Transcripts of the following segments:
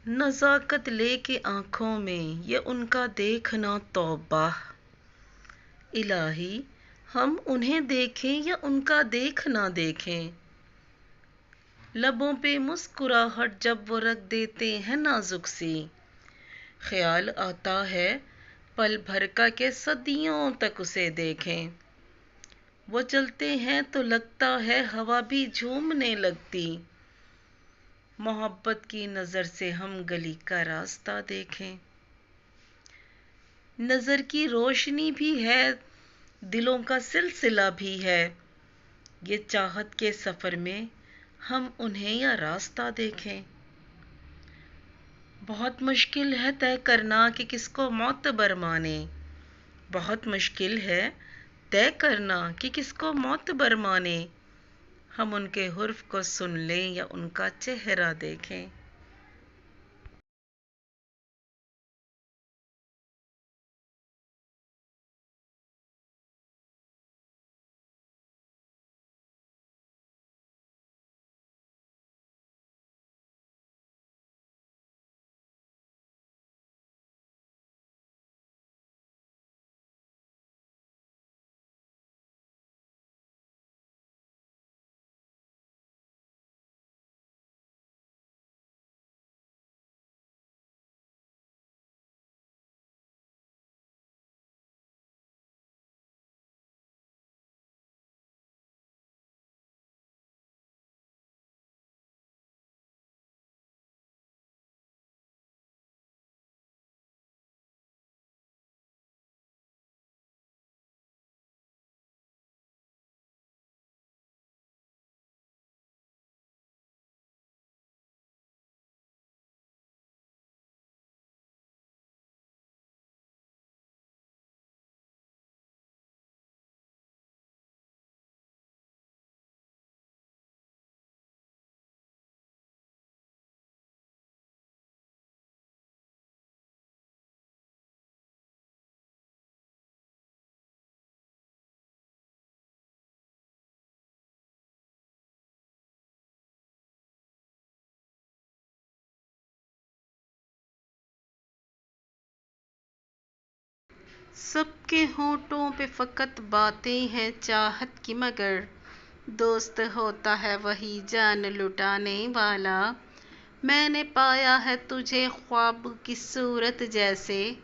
नज़ाकत लेके आँखों में ये उनका देखना तौबा। इलाही, हम उन्हें देखें या उनका देखना देखें। लबों पे मुस्कुराहट जब वो रख देते हैं नाजुक सी, ख्याल आता है पल भर का के सदियों तक उसे देखें। वो चलते हैं तो लगता है हवा भी झूमने लगती। मोहब्बत की नज़र से हम गली का रास्ता देखें। नज़र की रोशनी भी है, दिलों का सिलसिला भी है। ये चाहत के सफ़र में हम उन्हें या रास्ता देखें। बहुत मुश्किल है तय करना कि किसको मोतबर माने। बहुत मुश्किल है तय करना कि किसको मोतबर माने। हम उनके हुर्फ को सुन लें या उनका चेहरा देखें। सबके होठों पे फ़कत बातें हैं चाहत की, मगर दोस्त होता है वही जान लुटाने वाला। मैंने पाया है तुझे ख्वाब की सूरत जैसे,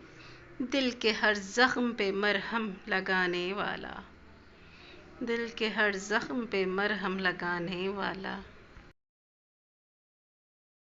दिल के हर ज़ख्म पे मरहम लगाने वाला। दिल के हर ज़ख्म पे मरहम लगाने वाला।